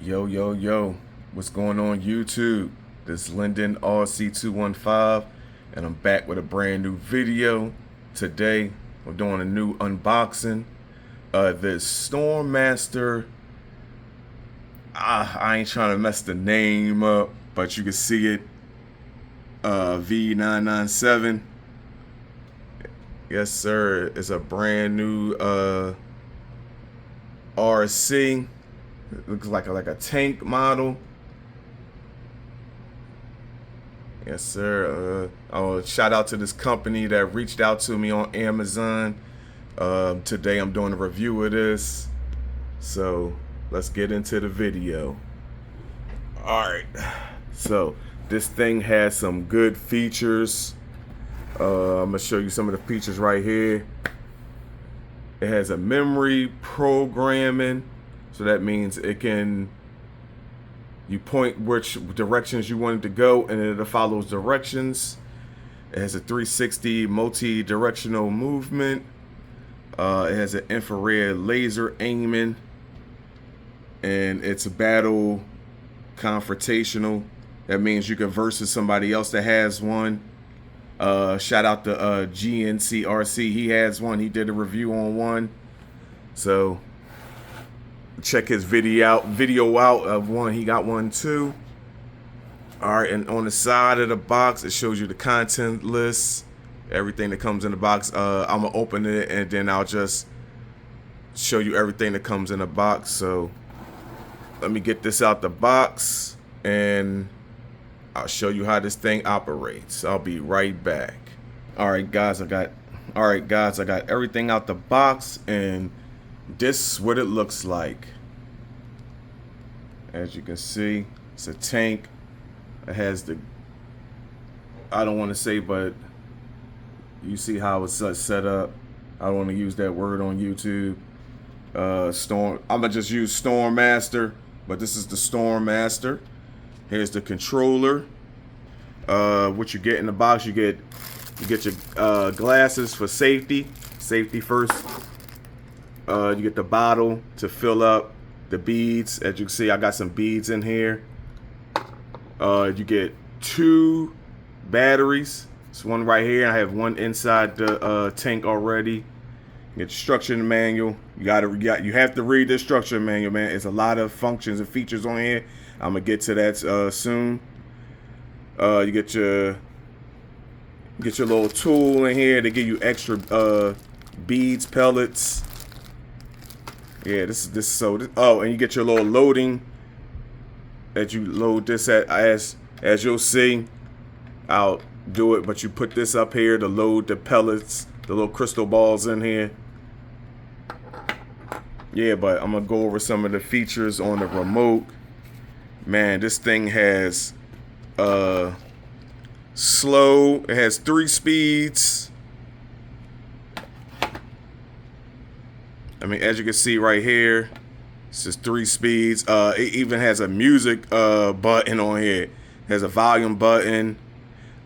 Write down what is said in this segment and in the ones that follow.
Yo, yo, yo, what's going on YouTube? This is Lyndon RC215 and I'm back with a brand new video. Today, we're doing a new unboxing. This Stormmaster, I ain't trying to mess the name up, but you can see it, V997. Yes, sir, it's a brand new RC. It looks like a tank model. Yes, sir. Shout out to this company that reached out to me on Amazon. Today I'm doing a review of this. So let's get into the video. Alright. So this thing has some good features. I'm going to show you some of the features right here. It has a memory programming. So that means you point which directions you want it to go and it'll follow those directions. It has a 360 multi-directional movement. It has an infrared laser aiming. And it's a battle confrontational. That means you can versus somebody else that has one. Shout out to GNCRC. He has one. He did a review on one. So check his video out of one. He got one too. All right, and on the side of the box it shows you the content list, everything that comes in the box. I'm gonna open it and then I'll just show you everything that comes in the box. So let me get this out the box and I'll show you how this thing operates. I'll be right back. All right guys, I got everything out the box, and this is what it looks like. As you can see, it's a tank. It has the, I don't want to say, but you see how it's set up. I don't want to use that word on YouTube. I'm gonna just use Stormmaster, but this is the Stormmaster. Here's the controller. What you get in the box, you get your glasses for safety first. You get the bottle to fill up the beads. As you can see, I got some beads in here. You get 2 batteries. There's one right here. I have one inside the tank already. You get your structure manual. You have to read the structure manual, man. It's a lot of functions and features on here. I'm gonna get to that soon. You get your little tool in here. They give you extra beads, pellets. Yeah, and you get your little loading that you load this at. As you'll see, I'll do it, but you put this up here to load the pellets, the little crystal balls in here. Yeah, but I'm gonna go over some of the features on the remote. Man, this thing has slow. It has 3 speeds. I mean, as you can see right here, it's just 3 speeds. It even has a music button on here. It has a volume button.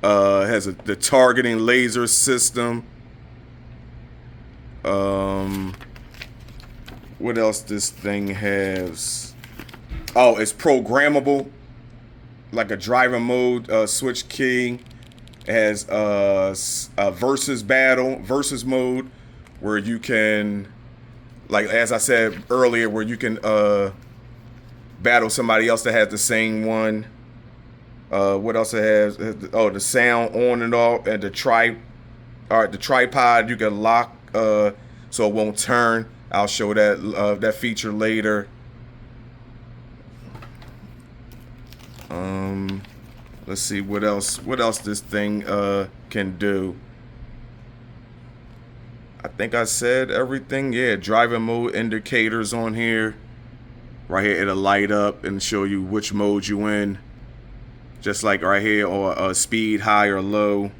It has the targeting laser system. What else this thing has? Oh, it's programmable, like a driver mode switch key. It has a versus mode, where you can, like as I said earlier, where you can battle somebody else that has the same one. What else it has? Oh, the sound on and off, and the tripod you can lock so it won't turn. I'll show that feature later. Let's see what else this thing can do. I think I said everything. Yeah, driver mode indicators on here. Right here, it'll light up and show you which mode you in. Just like right here, or speed, high or low.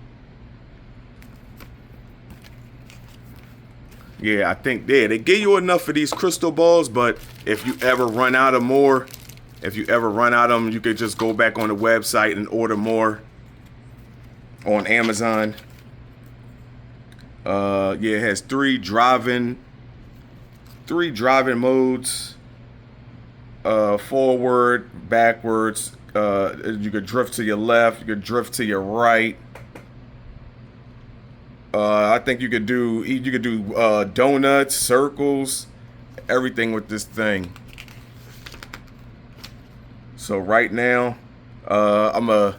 Yeah, I think they give you enough of these crystal balls, but if you ever run out of more, you could just go back on the website and order more on Amazon. Yeah, it has 3 driving modes. forward, backwards. You could drift to your left. You could drift to your right. I think you could do donuts, circles, everything with this thing. So right now, I'm gonna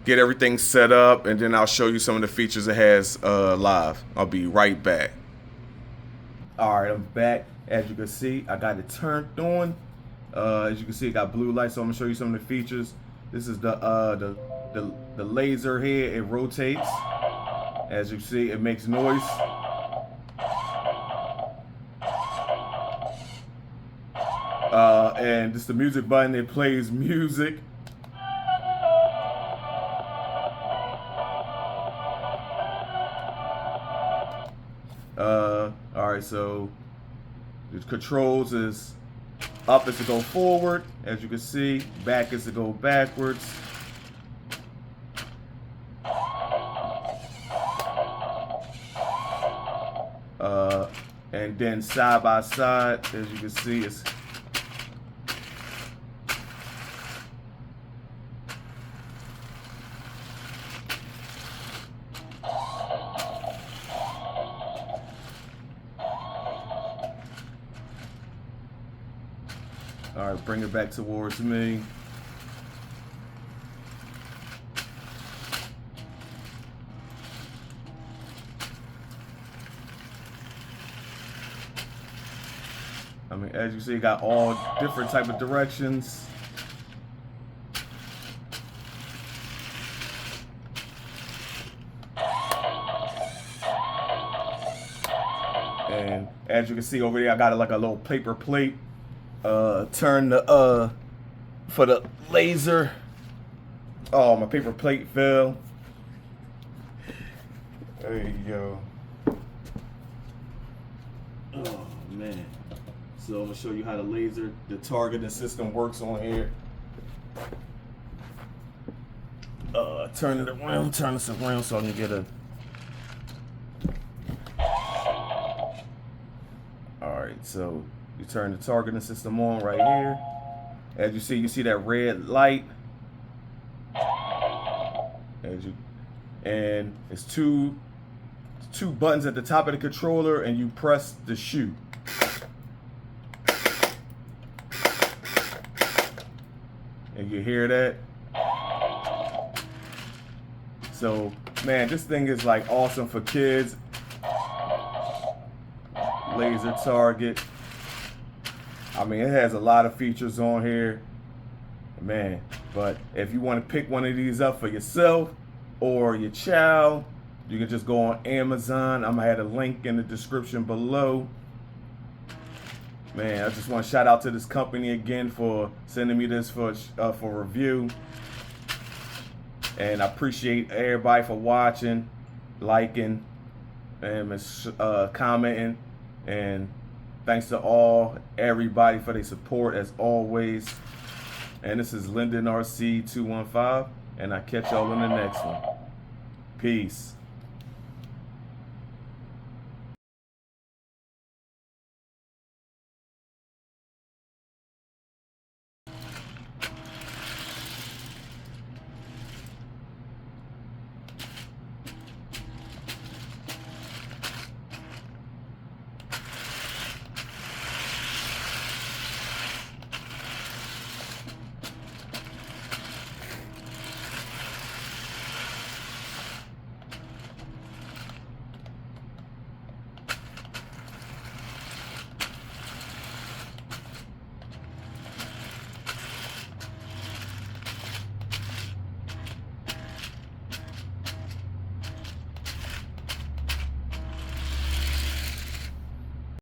get everything set up, and then I'll show you some of the features it has live. I'll be right back. All right, I'm back. As you can see, I got it turned on. As you can see, it got blue light, so I'm gonna show you some of the features. This is the laser here. It rotates. As you see, it makes noise. And this is the music button. It plays music. All right, so the controls is up is to go forward, as you can see. Back is to go backwards. And then side by side, as you can see, it's all right, bring it back towards me. I mean, as you see, it got all different type of directions. And as you can see over there, I got like a little paper plate. Turn the for the laser. Oh, my paper plate fell. There you go. Oh man. So I'm gonna show you how the targeting system works on here. Turn this around so I can get a. All right, so you turn the targeting system on right here. As you see that red light. And it's two buttons at the top of the controller, and you press the shoot. And you hear that? So, man, this thing is like awesome for kids. Laser target. I mean, it has a lot of features on here, man. But if you want to pick one of these up for yourself or your child, you can just go on Amazon. I'm gonna add a link in the description below. Man, I just want to shout out to this company again for sending me this for review. And I appreciate everybody for watching, liking, and commenting. And thanks to everybody for their support as always. And this is Lyndon RC 215, and I catch y'all in the next one. Peace.